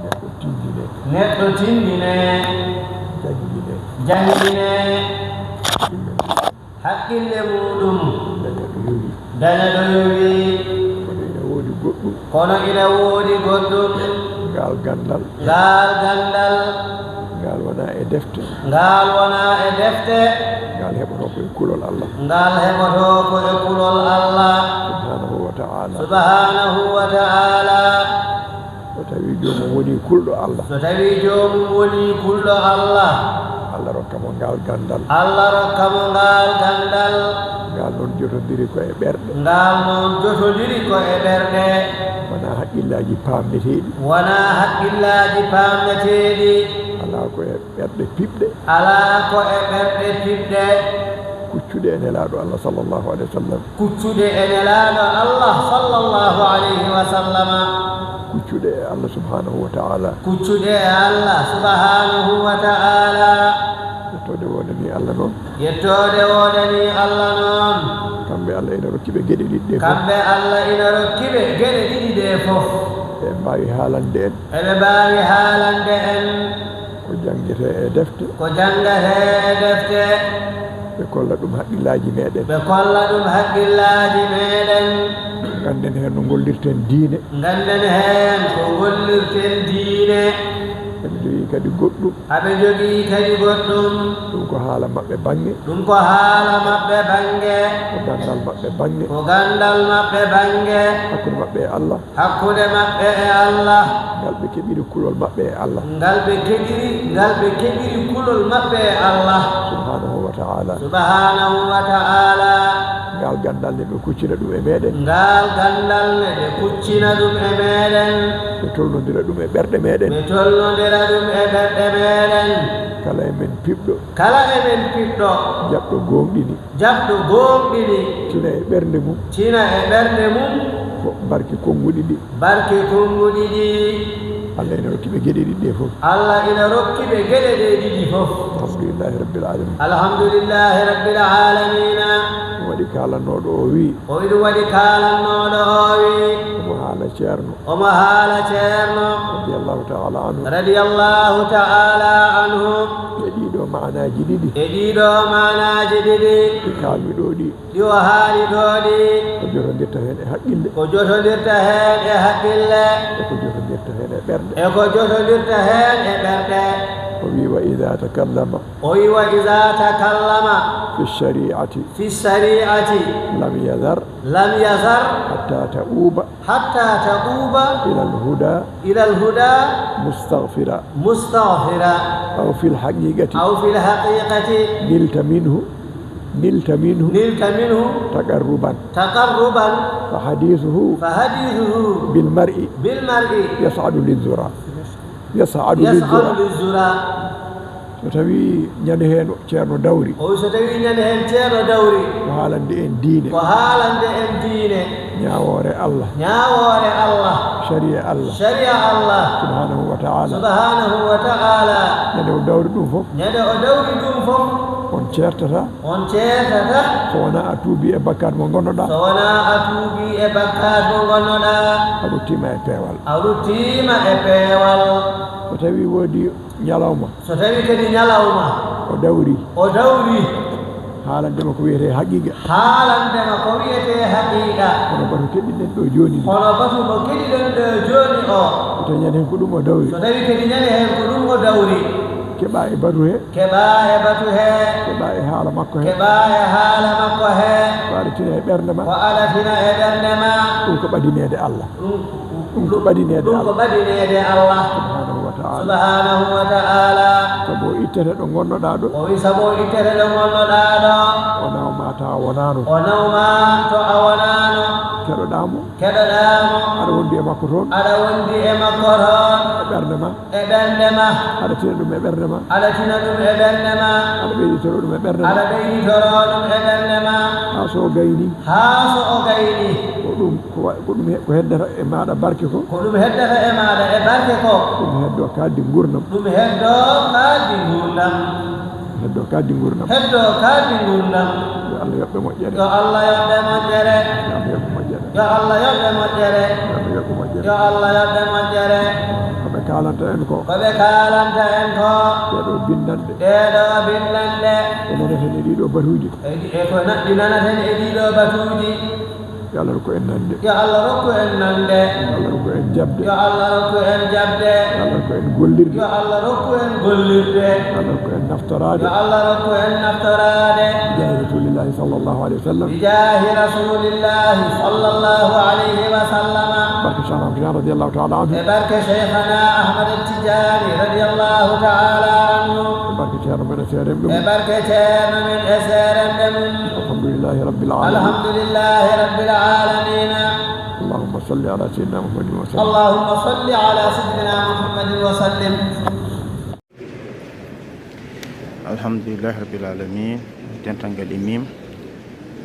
[SPEAKER 7] neɗɗo tindine
[SPEAKER 6] neɗɗo tindine
[SPEAKER 7] jangine
[SPEAKER 6] haqqille muɗum
[SPEAKER 7] daña ɗo yowi
[SPEAKER 6] daña ɗo yowi
[SPEAKER 7] kono ina woodi goɗɗum
[SPEAKER 6] kono ina woodi goɗɗum
[SPEAKER 7] ngal gandal ngal wona e defte
[SPEAKER 6] ngal wona e defte
[SPEAKER 7] ngal heɓoto ko e kulol allah
[SPEAKER 6] ngal heɓoto ko e kulol allah
[SPEAKER 7] subhanahu wa ta'ala
[SPEAKER 6] subhanahu wa ta'ala
[SPEAKER 7] so tawi jomum woni kulɗo allah
[SPEAKER 6] so tawi jomum woni kulɗo allah
[SPEAKER 7] allah rokka mo ngal gandal
[SPEAKER 6] allah rokka mo ngal gandal
[SPEAKER 7] ngal noon jotodiri ko e ɓerɗe
[SPEAKER 6] ngal noon jotodiri ko e ɓerɗe
[SPEAKER 7] wona haqqillaji pamneteɗi
[SPEAKER 6] wona haqqillaji pamneteɗi
[SPEAKER 7] ala ko e ɓerɗe piɓɗe
[SPEAKER 6] ala ko e ɓerɗe piɓɗe
[SPEAKER 7] kuccuɗe e nelaɗo allah sallllahu alayhi wa sallam
[SPEAKER 6] kuccuɗe e nelaɗo allah sallllahu alayhi wa sallama
[SPEAKER 7] kuccuɗe e allah subhanahu wa ta'ala
[SPEAKER 6] kuccuɗe e allah subhanahu wa ta'ala
[SPEAKER 7] yettode wonani allah noon
[SPEAKER 6] yettode wonani allah noon
[SPEAKER 7] kamɓe allah ina rokkiɓe gueɗe ɗiɗi ɗe
[SPEAKER 6] kamɓe allah ina rokkiɓe gueɗe ɗiɗi ɗe fof
[SPEAKER 7] ɓe mbawi haalande en
[SPEAKER 6] eɓe mbawi haalande en
[SPEAKER 7] ko jangguete e defte
[SPEAKER 6] ko jangate e defte
[SPEAKER 7] ɓe kolla ɗum haqqillaji meɗen
[SPEAKER 6] ɓe kolla ɗum haqqillaji meɗen
[SPEAKER 7] ganden hen no gollirten diine
[SPEAKER 6] ganden hen ko gollirten diine
[SPEAKER 7] eɓe jogui kadi goɗɗum
[SPEAKER 6] aɓe jogii kadi goɗɗum
[SPEAKER 7] ɗum ko haala maɓɓe bange
[SPEAKER 6] ɗum ko haala maɓɓe bange
[SPEAKER 7] ko gandal maɓɓe bange
[SPEAKER 6] ko gandal maɓɓe bange
[SPEAKER 7] hakkude maɓɓe e allah
[SPEAKER 6] hakkude maɓɓe e allah
[SPEAKER 7] ngal ɓe keɓiri kulol maɓɓe e allah
[SPEAKER 6] ngal ɓe keɓiri kulol maɓɓe e allah
[SPEAKER 7] subhanahu wa ta'ala
[SPEAKER 6] subhanahu wa ta'ala
[SPEAKER 7] ngal gandal ne ɓe kuccina ɗum e meɗen
[SPEAKER 6] ngal gandal ne ɓe kuccina ɗum e meɗen
[SPEAKER 7] ɓe tolnodira ɗum e ɓerɗe meɗen
[SPEAKER 6] ɓe tolnodira ɗum e ɓerɗe meɗen
[SPEAKER 7] kala emen piɓɗo
[SPEAKER 6] kala emen piɓɗo
[SPEAKER 7] jaɓɗo gonɗini
[SPEAKER 6] jaɓɗo gonɗini
[SPEAKER 7] tina e ɓernde mum
[SPEAKER 6] tina e ɓernde mum
[SPEAKER 7] ko barke konguɗi ɗi
[SPEAKER 6] barke konguɗi ɗi
[SPEAKER 7] Allah ina rokkiɓe gueɗe ɗiɗi ɗe fof
[SPEAKER 6] Allah ina rokkiɓe gueɗe ɗe ɗiɗi fof
[SPEAKER 7] alhamdulillahi rabbil alamin
[SPEAKER 6] alhamdulillahi rabbil alamina
[SPEAKER 7] waɗi kalannoɗo o wi
[SPEAKER 6] o iɗum waɗi kalannoɗo o wi
[SPEAKER 7] omo haala ceerno
[SPEAKER 6] omo haala ceerno
[SPEAKER 7] radiallahu taala anhu
[SPEAKER 6] radiallahu taala anhu
[SPEAKER 7] e ɗiɗo manaji ɗiɗi
[SPEAKER 6] e ɗiɗo manaji ɗiɗi
[SPEAKER 7] ɗi kalmi ɗo ɗi
[SPEAKER 6] ɗi o haali ɗo ɗi
[SPEAKER 7] ko jotodirta hen e haqqille
[SPEAKER 6] ko jotodirta hen e haqqille
[SPEAKER 7] e ko jotodirta hen e ɓerɗe
[SPEAKER 6] e ko jotodirta hen e ɓerɗe
[SPEAKER 7] o wi wa ida takallama
[SPEAKER 6] o wi wa ida takallama
[SPEAKER 7] fi shari'ati
[SPEAKER 6] fi shari'ati
[SPEAKER 7] lam yazar hatta ta'uba ila alhuda mustaghfira aw fi alhaqiqati نلت منه تقربا فحديثه بالمرء يصعد للذرى so tawi ñande hen ceerno dawri
[SPEAKER 6] so tawi ñande hen ceerno dawri
[SPEAKER 7] ko haalande en diine ñawoore Allah sharia Allah subhanahu wa ta'ala ñande o dawri ɗum fof on ceertata so wona a tuubi e bakkat mo gonnoɗa aɗo tima e peewal so tawi woodi ñalawma o dawri haalandema ko wiyete haqiqa hono batu keɗiɗen ɗo joni o so tawi ñande hen ko ɗum o dawri keɓa e batu he keɓa e haala makko he waɗatina e ɓernde ma ɗum ko ɓadinede Allah subhanahu wa ta'ala sabo ittete ɗo gonnoɗa ɗo o nawma ta a wonano keɗoɗamo aɗa wondi e makko toon e ɓernde ma aɗa tina ɗum e ɓernde ma aɗa ɓeyditoro ɗum e ɓernde ma ha so o gayni ko ɗum heddata e maɗa barke ko ɗum heddo kaddi gurdam yo Allah yoɓɓe moƴƴere koɓe kalanta en ko ɗeɗo bindanɗe enaneten e ɗiɗo batuji yo Allah rokku en nande yo Allah rokku en jabde yo Allah rokku en gollirde yo Allah rokku en naftorade bijahi rasulillahi sallallahu alayhi wa sallam barke Cheikhna Ahmad radiyallahu ta'ala anhu barke Cheikhna Ahmad Tijani radiyallahu ta'ala anhu barke ceerno men e seerem ɗum alhamdulillahi rabbil alamin اللهم صل على سيدنا محمد وسلم
[SPEAKER 1] الحمد لله رب العالمين dentangal imim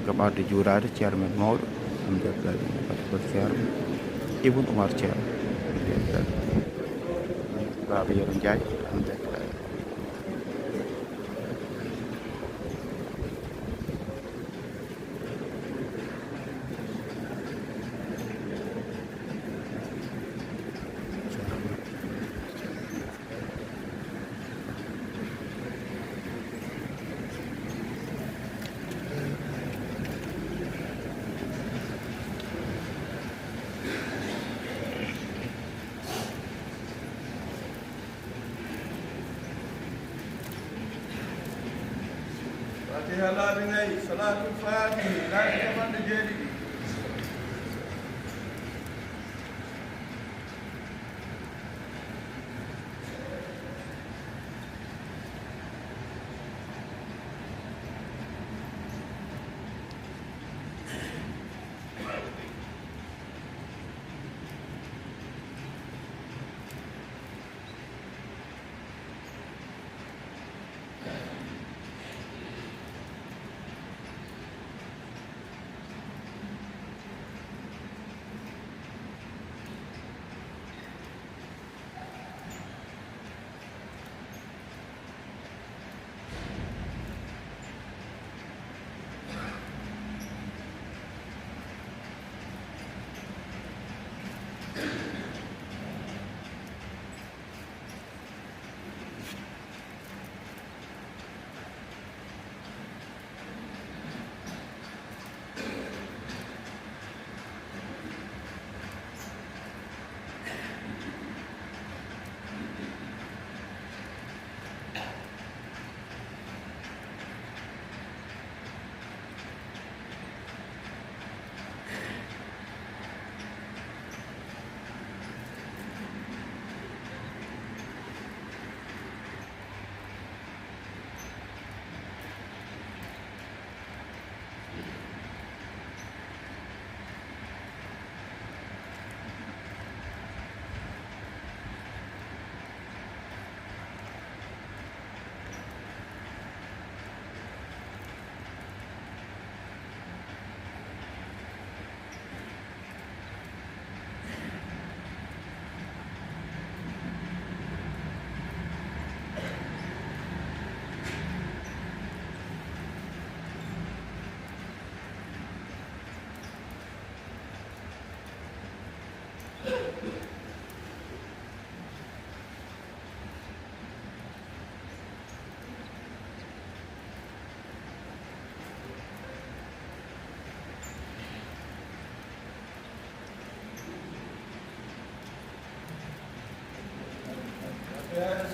[SPEAKER 1] gaɓarde juurade ceerno men mawɗo Hamdou ceerno Ibn Oumar ceerno Baba Yero Ndiaye alhamdulillah
[SPEAKER 8] صلاة الفاتحة لا يتمنى جيدي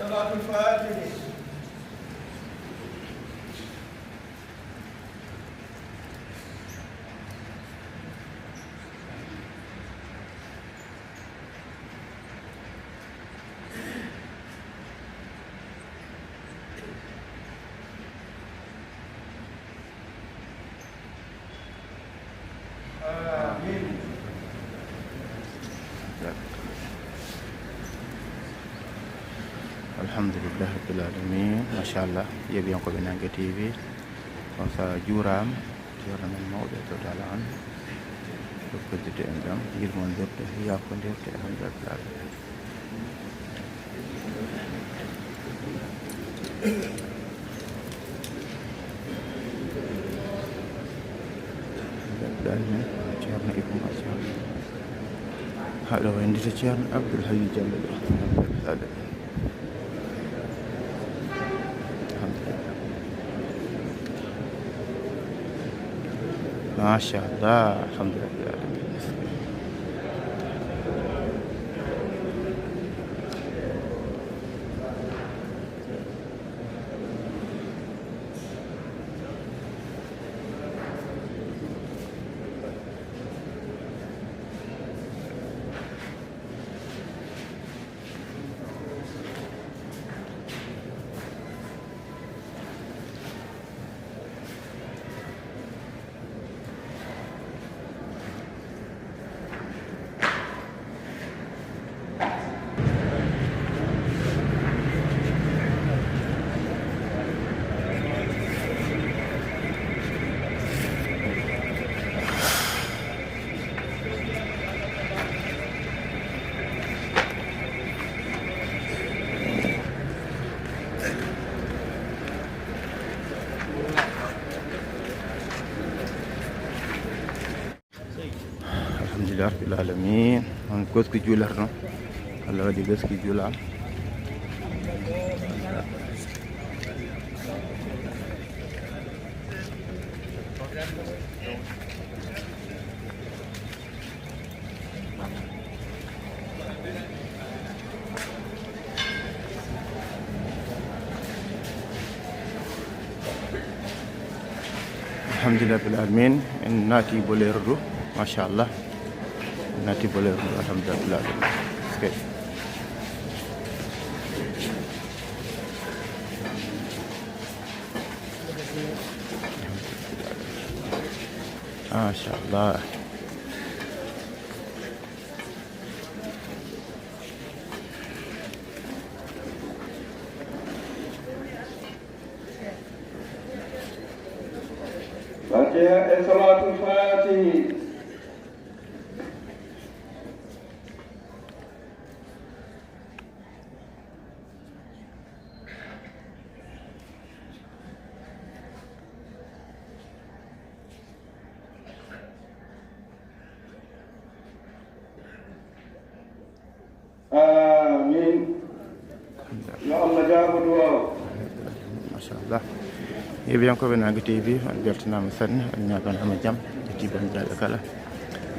[SPEAKER 8] صلاة الفاتح.
[SPEAKER 1] alhamdulillah rabbil alamin machallah yeɓiyankoɓe Nangue TV on sa juuram ceerno men mawɗo to taala an ɗo koddite en ɗam yirmondirde yafondirde alhamdulillah dalmen ceerno ibnu ceerno haɗo wayndita ceerno Abdoul Hayy Diallo ɗo alhamdulillah ما شاء الله الحمد لله alhamdulillah rabbil alamin on goski juularno Allah waɗi goski juulam alhamdulillah rabbil alamin en naati bolere ɗo machallah nati boleh alhamdulillah okay. Masyaallah
[SPEAKER 8] Fatiha salatul Fatih. آمين يا الله جاب الدعاء
[SPEAKER 1] ما شاء الله yeɓiyankoɓe Nangue TV on beltanama sanne on ñagan hama jaam eti bandiraɓe kala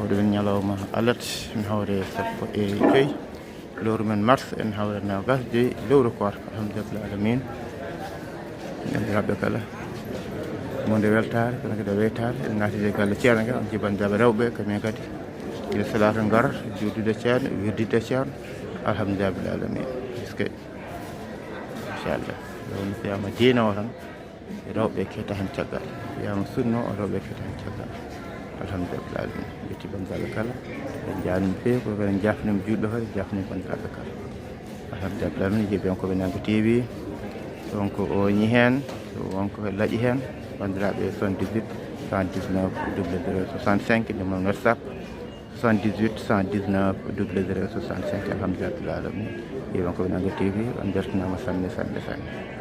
[SPEAKER 1] oɗo ñalawma alat mi hawre 15 lewru men mars en hawre 29 lewru koor alhamdulillah alamin bandiraɓe kala monde weltare kono kadi weytare en naatide galle ceerno ngal on jibandaɓe rewɓe kamen kadi ila salata ngar joddude ceerno wirdide ceerno alhamdulillah rabbil alamin puisque inchallah woni fiyama diina o tan rewɓe ketta hen caggal wiyama sunno o rewɓe ketta hen caggal alhamdulillah rabbil alamin ƴetti bandiraɓe kala en janimi fewi ko kadi jafnimi julɓe kadi jafnimi bandiraɓe kala alhamdulillah rabbil alamin jeeɓiyankoɓe Nangue TV donc o ñi hen wonko laaƴi hen bandiraɓe 78 119 00 65 numéro WhatsApp 78 119 00 65 alhamdulillah rabbil alamin yeɓiyankoɓe Nangue TV on beltanama sanne sanne sanne